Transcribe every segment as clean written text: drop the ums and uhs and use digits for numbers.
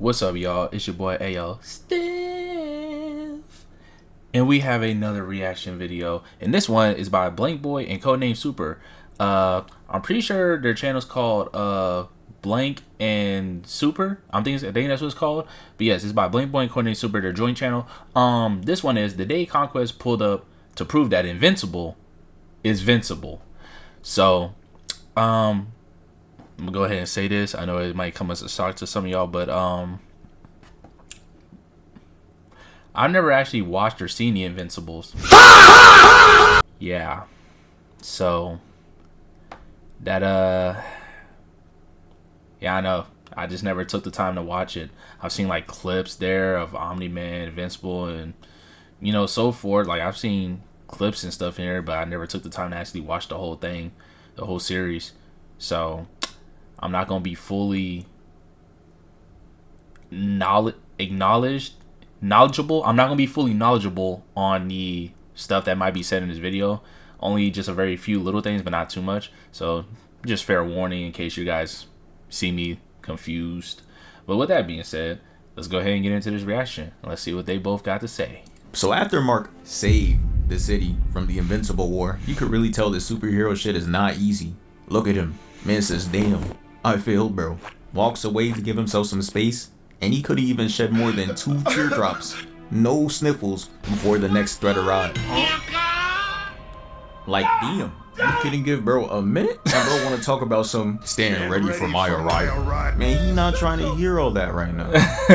What's up, y'all? It's your boy AyoStiff, and we have another reaction video. And this one is by Blank Boy and Codename Super. I'm pretty sure their channel's called Blank and Super. I think that's what it's called. But yes, it's by Blank Boy and Codename Super, their joint channel. This one is the day Conquest pulled up to prove that Invincible is vincible. So, I'm gonna go ahead and say this. I know it might come as a shock to some of y'all, but I've never actually watched or seen the Invincibles. Yeah. So that yeah, I know. I just never took the time to watch it. I've seen like clips there of Omni-Man, Invincible, and you know, so forth. Like I've seen clips and stuff in here, but I never took the time to actually watch the whole thing, the whole series. So I'm not gonna be fully knowledgeable. I'm not gonna be fully knowledgeable on the stuff that might be said in this video. Only just a very few little things, but not too much. So just fair warning in case you guys see me confused. But with that being said, let's go ahead and get into this reaction. Let's see what they both got to say. So after Mark saved the city from the Invincible War, you could really tell this superhero shit is not easy. Look at him. Man says, damn, I failed, bro. Walks away to give himself some space, and he could even shed more than 2 teardrops, no sniffles, before the next threat arrived. Like, damn, you couldn't give bro a minute? And bro want to talk about some stand ready for my arrival. Man, he not trying to hear all that right now.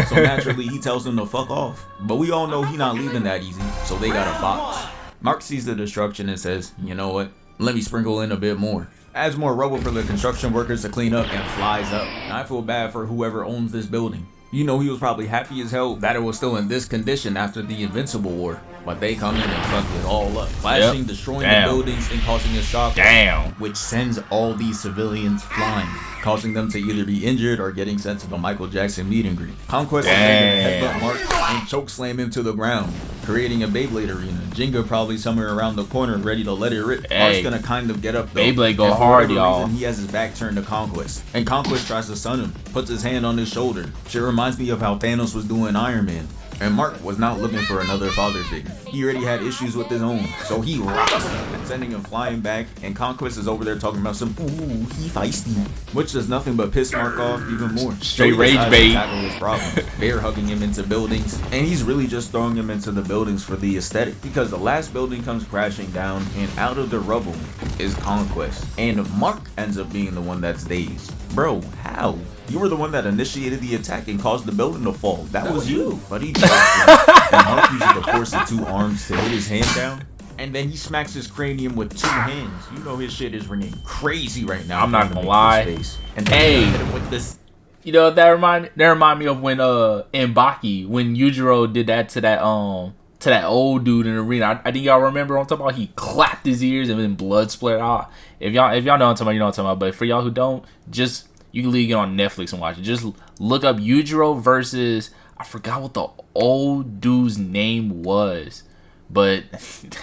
So naturally, he tells him to fuck off. But we all know he not leaving that easy, so they got a box. Mark sees the destruction and says, you know what? Let me sprinkle in a bit more. Adds more rubble for the construction workers to clean up and flies up. And I feel bad for whoever owns this building. You know, he was probably happy as hell that it was still in this condition after the Invincible War. But they come in and fuck it all up, flashing, destroying the buildings, and causing a shock, which sends all these civilians flying, causing them to either be injured or getting sent to the Michael Jackson meet and greet. Conquest headbutt Mark and chokeslam him to the ground, creating a Beyblade arena. Jenga probably somewhere around the corner, ready to let it rip. Mark's gonna kind of get up though. Beyblade go hard, y'all. He has his back turned to Conquest, and Conquest tries to stun him, puts his hand on his shoulder. Shit reminds me of how Thanos was doing Iron Man. And Mark was not looking for another father figure. He already had issues with his own, so he rocks him, sending him flying back. And Conquest is over there talking about some, ooh, he feisty, which does nothing but piss Mark off even more. Straight rage bait. Tackle his problem. Bear hugging him into buildings, and he's really just throwing him into the buildings for the aesthetic, because the last building comes crashing down, and out of the rubble is Conquest, and Mark ends up being the one that's dazed. Bro, how? You were the one that initiated the attack and caused the building to fall. That was you. But he dropped him, and Mark uses the force of 2 arms to hit his hand down, and then he smacks his cranium with 2 hands. You know his shit is ringing crazy right now. I'm not gonna lie. And then hit him with this. You know, that remind me of when in Baki, when Yujiro did that to that old dude in the arena. I think y'all remember what I'm talking about. He clapped his ears and then blood split out. If y'all know what I'm talking about, you know what I'm talking about. But for y'all who don't, just you can leave it on Netflix and watch it. Just look up Yujiro versus, I forgot what the old dude's name was, but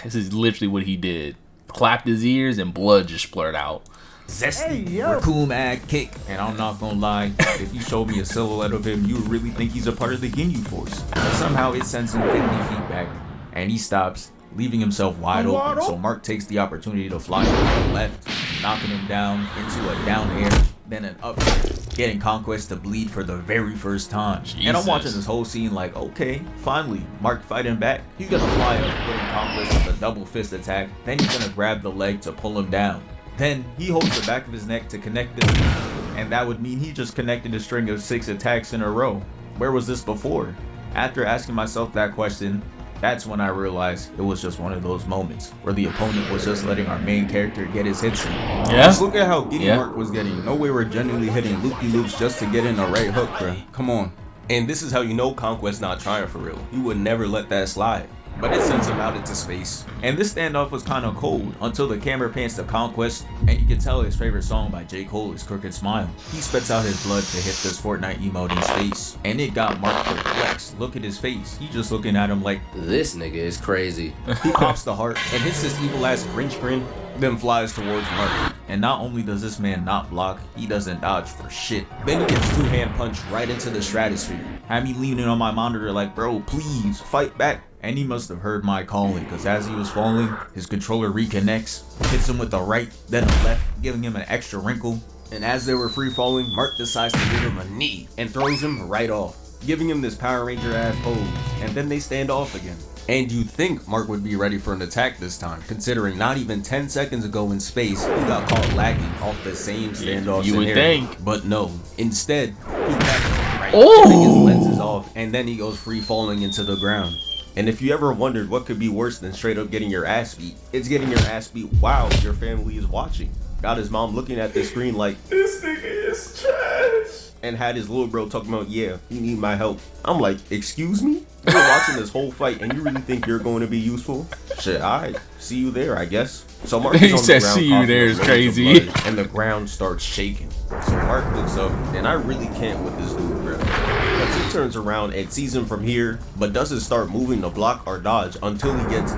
this is literally what he did. Clapped his ears and blood just splurted out. Zesty, cool mad kick. And I'm not gonna lie, if you showed me a silhouette of him, you would really think he's a part of the Ginyu Force. But somehow it sends him 50 feet back, and he stops, leaving himself wide open. So Mark takes the opportunity to fly to the left, knocking him down into a down air, then an up air, getting Conquest to bleed for the very first time. Jesus. And I'm watching this whole scene like, okay, finally, Mark fighting back. He's gonna fly up, hitting Conquest with a double fist attack, then he's gonna grab the leg to pull him down. Then he holds the back of his neck to connect them, and that would mean he just connected a string of 6 attacks in a row. Where was this before? After asking myself that question, that's when I realized it was just one of those moments where the opponent was just letting our main character get his hits in. Yeah. Just look at how giddy Mark was getting. No way we're genuinely hitting loopy-loops just to get in a right hook, bro. Come on. And this is how you know Conquest not trying for real. You would never let that slide. But it sends him out into space. And this standoff was kind of cold until the camera pans to Conquest, and you can tell his favorite song by J. Cole is Crooked Smile. He spits out his blood to hit this Fortnite emote in space, and it got Mark perplexed. Look at his face. He just looking at him like, this nigga is crazy. He pops the heart and hits this evil ass Grinch grin, then flies towards Mark. And not only does this man not block, he doesn't dodge for shit. Then he gets 2-hand punched right into the stratosphere. Had me leaning on my monitor like, bro, please fight back. And he must have heard my calling, because as he was falling, his controller reconnects, hits him with the right, then the left, giving him an extra wrinkle. And as they were free falling, Mark decides to give him a knee and throws him right off, giving him this Power Ranger ass pose, and then they stand off again. And you'd think Mark would be ready for an attack this time, considering not even 10 seconds ago in space, he got caught lagging off the same standoff You would scenario. think. But no, instead, he got right, his lenses off, and then he goes free falling into the ground. And if you ever wondered what could be worse than straight up getting your ass beat, it's getting your ass beat while your family is watching. Got his mom looking at the screen like, this nigga is trash. And had his little bro talking about, yeah, he need my help. I'm like, excuse me? You're watching this whole fight and you really think you're going to be useful? Shit, alright, see you there, I guess. So Mark He said, see you there is crazy. Blood, and the ground starts shaking. So Mark looks up, and I really can't with this dude, bro. Because he turns around and sees him from here, but doesn't start moving to block or dodge until he gets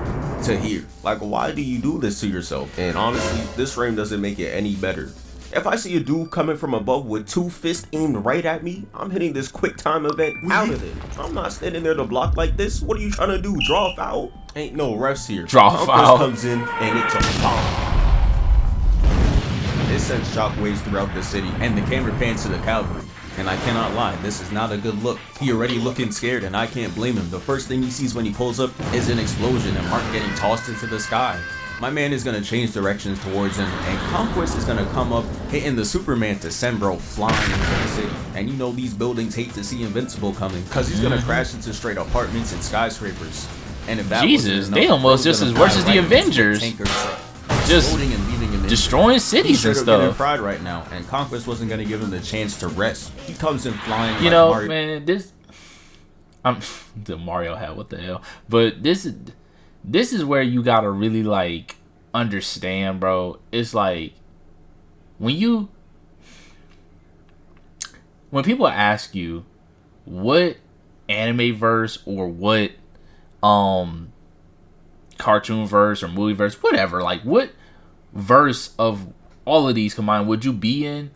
to here. Like, why do you do this to yourself? And honestly, this frame doesn't make it any better. If I see a dude coming from above with 2 fists aimed right at me, I'm hitting this quick time event out of it. I'm not standing there to block like this. What are you trying to do? Draw a foul? Ain't no refs here. Draw a foul. Comes in and it's a bomb. It sends shockwaves throughout the city, and the camera pans to the cavalry. And I cannot lie, this is not a good look. He already looking scared, and I can't blame him. The first thing he sees when he pulls up is an explosion and Mark getting tossed into the sky. My man is going to change directions towards him, and Conquest is going to come up, hitting the Superman to send bro flying into the city. And you know these buildings hate to see Invincible coming, because he's going to crash into straight apartments and skyscrapers. And if that Jesus, enough, they almost just as worse as the Avengers. Just destroying cities and stuff. Fried right now, and Conquest wasn't going to give him the chance to rest. He comes in flying. You know, man, I'm the Mario hat. What the hell? But this is where you gotta really like understand, bro. It's like when people ask you what anime verse or what cartoon verse or movie verse, whatever, like what verse of all of these combined would you be in?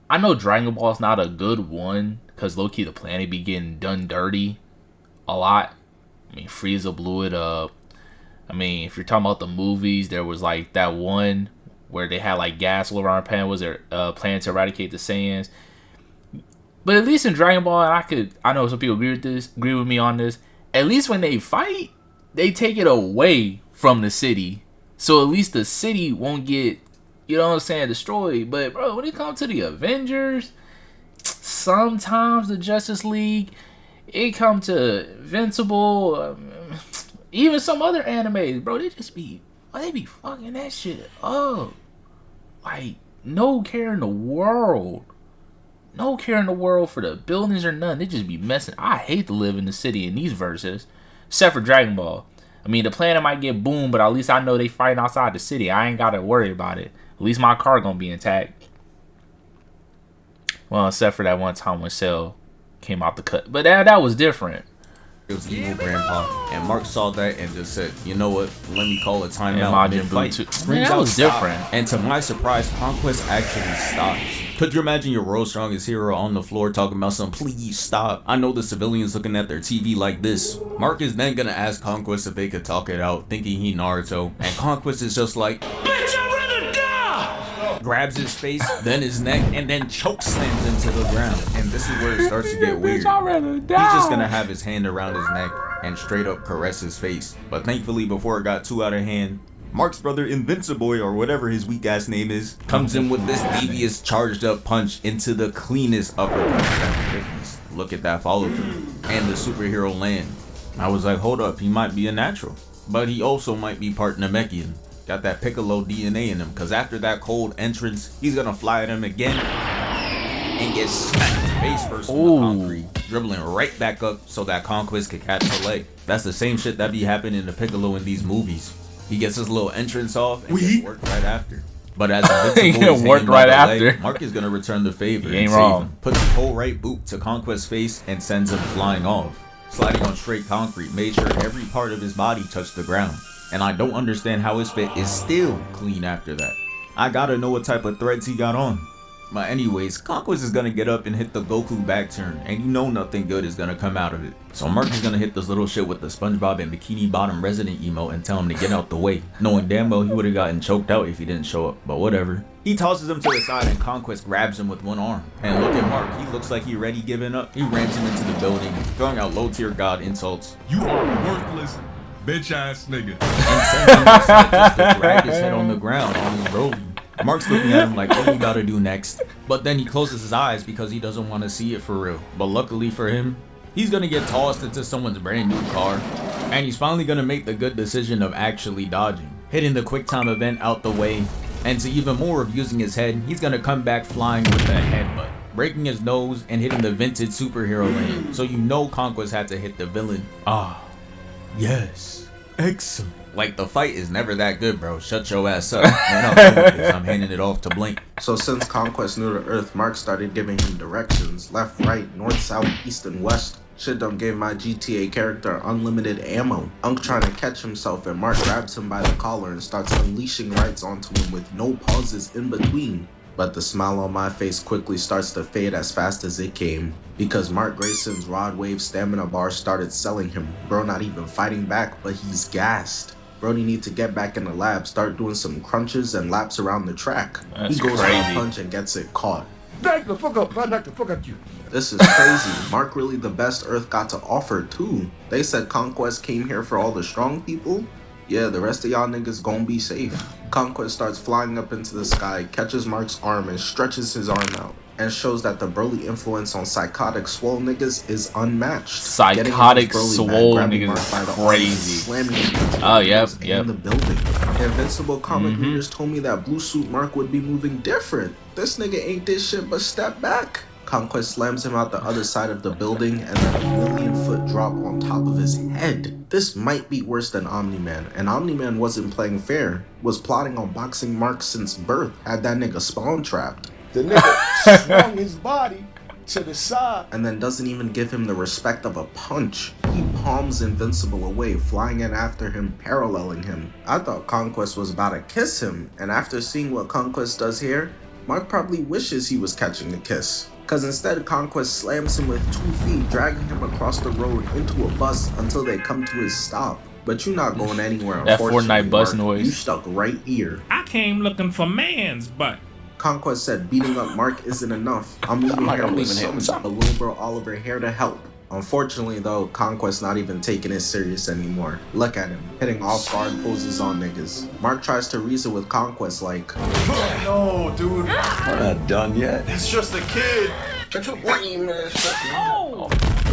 I know Dragon Ball is not a good one because low-key the planet be getting done dirty a lot. I mean, Frieza blew it up. I mean, if you're talking about the movies, there was like that one where they had like gas all around the planet. Was their plan to eradicate the Saiyans? But at least in Dragon Ball, and I know some people agree with me on this. At least when they fight, they take it away from the city, so at least the city won't get, you know what I'm saying, destroyed. But bro, when it comes to the Avengers, sometimes the Justice League, it come to Invincible, even some other animes, bro, they be fucking that shit up. Like, no care in the world for the buildings or none. They just be messing. I hate to live in the city in these verses, except for Dragon Ball. I mean, the planet might get boomed, but at least I know they fighting outside the city. I ain't gotta worry about it. At least my car gonna be intact. Well, except for that one time when Cell came out the cut, but that was different. It was evil grandpa, and Mark saw that and just said, you know what, let me call a timeout and fight. That was different. And to my surprise, Conquest actually stops. Could you imagine your world's strongest hero on the floor talking about some, please stop? I know the civilians looking at their TV like this. Mark is then gonna ask Conquest if they could talk it out, thinking he Naruto, and Conquest is just like, bitch, I'd rather die! Grabs his face, then his neck, and then choke slams into the ground. And this is where it starts to get weird. He's just gonna have his hand around his neck and straight up caress his face. But thankfully, before it got too out of hand, Mark's brother Invincible, or whatever his weak ass name is, comes in with this devious charged up punch into the cleanest uppercut. Look at that follow through. And the superhero land. I was like, hold up, he might be a natural, but he also might be part Namekian. Got that Piccolo DNA in him, because after that cold entrance, he's gonna fly at him again and get smacked face first on the concrete, dribbling right back up so that Conquest could catch the leg. That's the same shit that be happening to Piccolo in these movies. He gets his little entrance off and gets worked right after. But as Invincible is worked right after, leg, Mark is gonna return the favor. He ain't wrong. Puts his whole right boot to Conquest's face and sends him flying off. Sliding on straight concrete, made sure every part of his body touched the ground. And I don't understand how his fit is still clean after that. I gotta know what type of threads he got on. But anyways, Conquest is gonna get up and hit the Goku back turn, and you know nothing good is gonna come out of it. So Mark is gonna hit this little shit with the SpongeBob and Bikini Bottom Resident emote and tell him to get out the way, knowing damn well he would have gotten choked out if he didn't show up, but whatever. He tosses him to the side and Conquest grabs him with one arm. And look at Mark, he looks like he ready giving up. He rams him into the building, throwing out low tier god insults. You are worthless, bitch ass nigga. And sends him just to drag his head on the ground on his Broly. Mark's looking at him like, what do you gotta do next? But then he closes his eyes because he doesn't want to see it for real. But luckily for him, he's gonna get tossed into someone's brand new car. And he's finally gonna make the good decision of actually dodging, hitting the quick time event out the way. And to even more of using his head, he's gonna come back flying with a headbutt, breaking his nose and hitting the vintage superhero lane. So you know Conquest had to hit the villain. Ah, yes, excellent. Like, the fight is never that good, bro. Shut your ass up. Man, I'm done with this. I'm handing it off to Blink. So since Conquest knew the Earth, Mark started giving him directions. Left, right, north, south, east, and west. Shit done gave my GTA character unlimited ammo. Unk trying to catch himself and Mark grabs him by the collar and starts unleashing rights onto him with no pauses in between. But the smile on my face quickly starts to fade as fast as it came. Because Mark Grayson's Rod Wave stamina bar started selling him. Bro not even fighting back, but he's gassed. Brody need to get back in the lab, start doing some crunches and laps around the track. That's he goes crazy. for a punch and gets it caught. Back the fuck up, I knock the fuck out you. This is crazy. Mark really the best Earth got to offer too. They said Conquest came here for all the strong people. Yeah, the rest of y'all niggas gon' be safe. Conquest starts flying up into the sky, catches Mark's arm and stretches his arm out. And shows that the Broly influence on psychotic swole niggas is unmatched. Psychotic swole niggas is crazy. Slamming him Oh, yep. in the building. Invincible comic readers told me that Blue Suit Mark would be moving different. This nigga ain't did shit but step back. Conquest slams him out the other side of the building and then a 1,000,000-foot drop on top of his head. This might be worse than Omni-Man, and Omni-Man wasn't playing fair, was plotting on boxing Mark since birth, had that nigga spawn trapped. The nigga swung his body to the side and then doesn't even give him the respect of a punch. He palms Invincible away, flying in after him, paralleling him. I thought Conquest was about to kiss him, and after seeing what Conquest does here, Mark probably wishes he was catching the kiss. Cause instead Conquest slams him with 2 feet, dragging him across the road into a bus until they come to his stop. But you're not going anywhere, That unfortunately, Fortnite bus Mark. noise. You stuck right here. I came looking for man's butt. Conquest said beating up Mark isn't enough. I'm leaving here with some little bro Oliver here to help. Unfortunately though, Conquest not even taking it serious anymore. Look at him, hitting off-guard poses on niggas. Mark tries to reason with Conquest like, no, dude. We're not done yet. It's just a kid.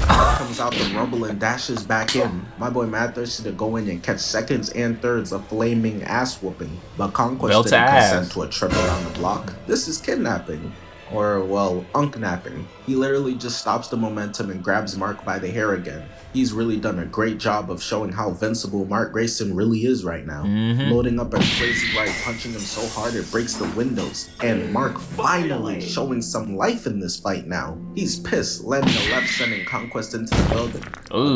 Mark comes out the rumble and dashes back in. My boy mad thirsty to go in and catch seconds and thirds of flaming ass whooping. But Conquest Belt to didn't ass. consent to a trip around the block. This is kidnapping. Or, well, unknapping. He literally just stops the momentum and grabs Mark by the hair again. He's really done a great job of showing how vincible Mark Grayson really is right now. Loading up a crazy right, punching him so hard it breaks the windows. And Mark finally showing some life in this fight now. He's pissed, landing a left sending Conquest into the building.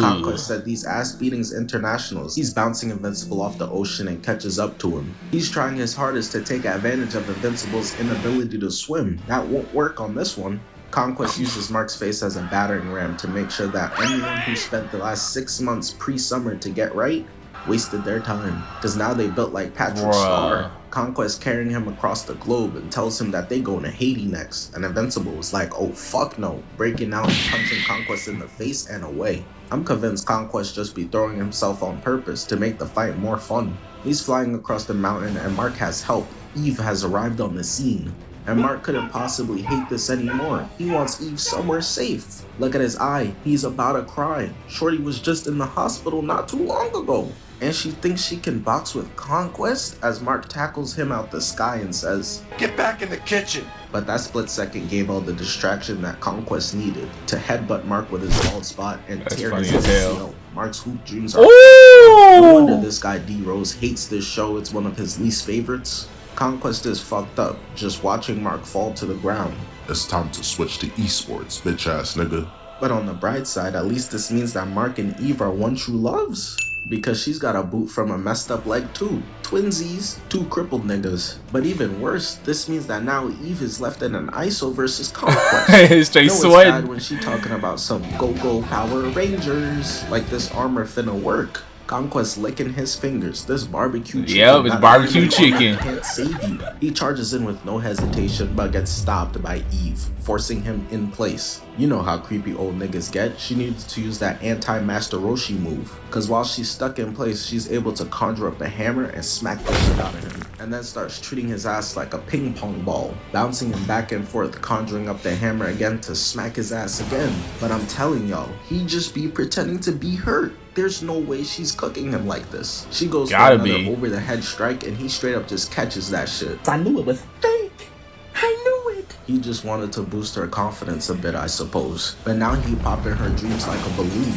Conquest said these ass beatings internationals. He's bouncing Invincible off the ocean and catches up to him. He's trying his hardest to take advantage of Invincible's inability to swim. That won't work on this one. Conquest uses Mark's face as a battering ram to make sure that anyone who spent the last 6 months pre-summer to get right wasted their time. Cause now they built like Patrick Star. Conquest carrying him across the globe and tells him that they going to Haiti next. And Invincible was like, oh fuck no, breaking out and punching Conquest in the face and away. I'm convinced Conquest just be throwing himself on purpose to make the fight more fun. He's flying across the mountain and Mark has help. Eve has arrived on the scene. And Mark couldn't possibly hate this anymore. He wants Eve somewhere safe. Look at his eye, he's about to cry. Shorty was just in the hospital not too long ago. And she thinks she can box with Conquest as Mark tackles him out the sky and says, Get back in the kitchen. but that split second gave all the distraction that Conquest needed to headbutt Mark with his bald spot and tear his ACL. Mark's hoop dreams are no wonder this guy D-Rose hates this show. It's one of his least favorites. Conquest is fucked up just watching Mark fall to the ground. It's time to switch to esports, bitch ass nigga. But on the bright side, at least this means that Mark and Eve are one true loves. because she's got a boot from a messed up leg too. Twinsies, two crippled niggas. But even worse, this means that now Eve is left in an ISO versus Conquest. Straight No, it's sweating. bad when she talking about some go-go Power Rangers, like this armor finna work. Conquest licking his fingers. This barbecue chicken. Yep, it's barbecue chicken. Can't save you. He charges in with no hesitation, but gets stopped by Eve, forcing him in place. You know how creepy old niggas get. She needs to use that anti-Master Roshi move, cause while she's stuck in place, she's able to conjure up a hammer and smack the shit out of him, and then starts treating his ass like a ping pong ball, bouncing him back and forth, conjuring up the hammer again to smack his ass again. But I'm telling y'all, he just be pretending to be hurt. There's no way she's cooking him like this. She goes for another over the head strike and he straight up just catches that shit. I knew it was fake. I knew it. He just wanted to boost her confidence a bit, I suppose. But now he popped in her dreams like a balloon.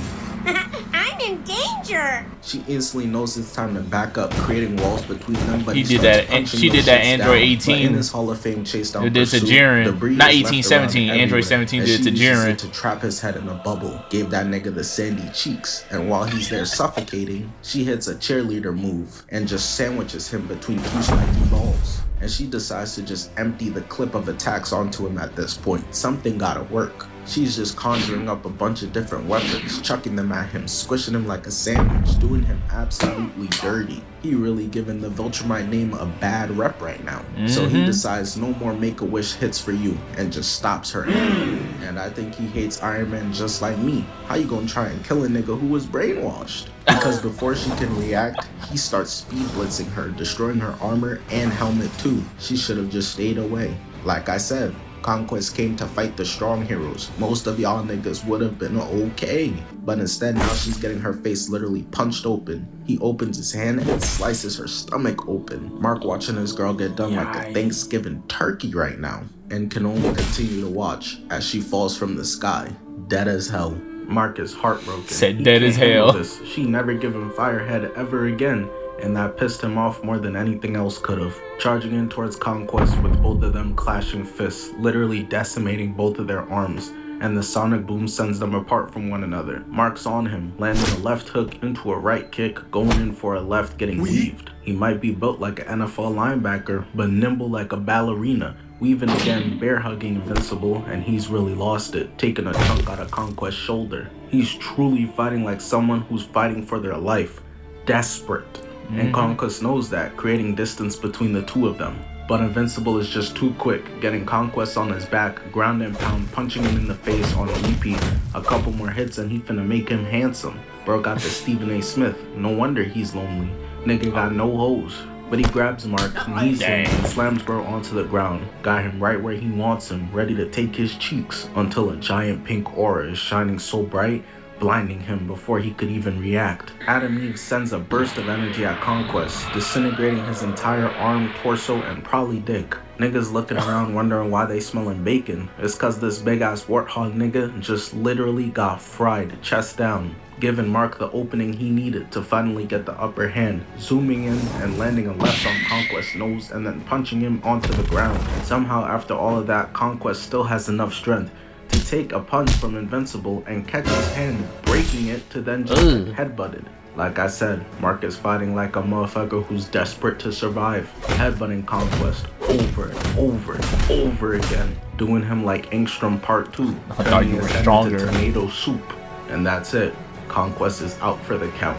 I'm in danger. She instantly knows it's time to back up, creating walls between them. But he did that, and she did that Android 18. In his Hall of Fame chase down, it did to Jiren. Not 18, 17. Android 17 did to Jiren. To trap his head in a bubble, gave that nigga the sandy cheeks. And while he's there suffocating, she hits a cheerleader move and just sandwiches him between two spiky balls. And she decides to just empty the clip of attacks onto him at this point. Something gotta work. She's just conjuring up a bunch of different weapons, chucking them at him, squishing him like a sandwich, doing him absolutely dirty. He really giving the Viltrumite name a bad rep right now. So he decides no more Make-A-Wish hits for you and just stops her. And I think he hates Iron Man just like me. How you gonna try and kill a nigga who was brainwashed? Because before she can react, he starts speed blitzing her, destroying her armor and helmet too. She should have just stayed away. Like I said, Conquest came to fight the strong heroes. Most of y'all niggas would have been okay. But instead, now she's getting her face literally punched open. He opens his hand and slices her stomach open. Mark watching his girl get done like a Thanksgiving turkey right now, and can only continue to watch as she falls from the sky, dead as hell. Mark is heartbroken. Said dead as hell. She never give him Firehead ever again, and that pissed him off more than anything else could have. Charging in towards Conquest with both of them clashing fists, literally decimating both of their arms, and the sonic boom sends them apart from one another. Mark's on him, landing a left hook into a right kick, going in for a left, getting weaved. He might be built like an NFL linebacker, but nimble like a ballerina. Weaving again, bear hugging Invincible, and he's really lost it, taking a chunk out of Conquest's shoulder. He's truly fighting like someone who's fighting for their life. Desperate. And Conquest knows that, creating distance between the two of them. But Invincible is just too quick, getting Conquest on his back, ground and pound, punching him in the face on repeat. A couple more hits and he finna make him handsome. Bro got the Stephen A. Smith, no wonder he's lonely. Nigga got no hoes. But he grabs Mark, knees him, and slams bro onto the ground. Got him right where he wants him, ready to take his cheeks, until a giant pink aura is shining so bright, blinding him before he could even react. Adam Eve sends a burst of energy at Conquest, disintegrating his entire arm, torso, and probably dick. Niggas looking around wondering why they smelling bacon. It's cause this big ass warthog nigga just literally got fried chest down, giving Mark the opening he needed to finally get the upper hand, zooming in and landing a left on Conquest's nose and then punching him onto the ground. Somehow after all of that, Conquest still has enough strength to take a punch from Invincible and catch his hand, breaking it to then just get headbutted. Like I said, Mark is fighting like a motherfucker who's desperate to survive, headbutting Conquest over and over and over again, doing him like Engstrom Part 2, I thought you were stronger. Tomato soup, and that's it. Conquest is out for the count.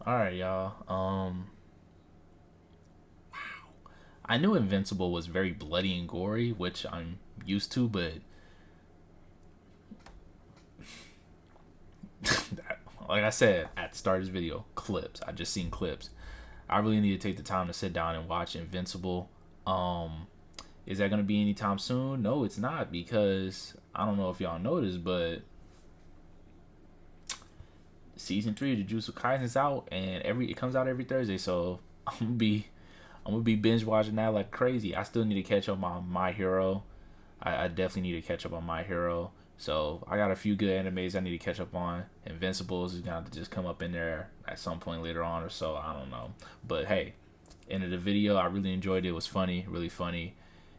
Alright, y'all. I knew Invincible was very bloody and gory, which I'm used to, but like I said at the start of this video, clips. I just seen clips. I really need to take the time to sit down and watch Invincible. Is that gonna be anytime soon? No, it's not, because I don't know if y'all noticed, but season 3 of Jujutsu Kaisen's out, and it comes out every Thursday. So I'm gonna be binge watching that like crazy. I still need to catch up on My Hero. I definitely need to catch up on My Hero. So I got a few good animes I need to catch up on. Invincibles is gonna have to just come up in there at some point later on or so. I don't know. But hey, end of the video. I really enjoyed it. It was funny, really funny.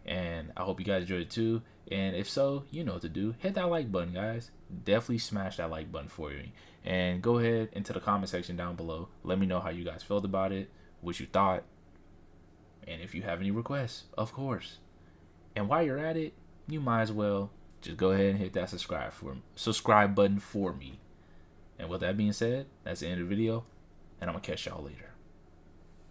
And I hope you guys enjoyed it too. And if so, you know what to do. Hit that like button, guys. Definitely smash that like button for me. And go ahead into the comment section down below. Let me know how you guys felt about it, what you thought, and if you have any requests, of course. And while you're at it, you might as well just go ahead and hit that subscribe button for me. And with that being said, that's the end of the video, and I'm gonna catch y'all later.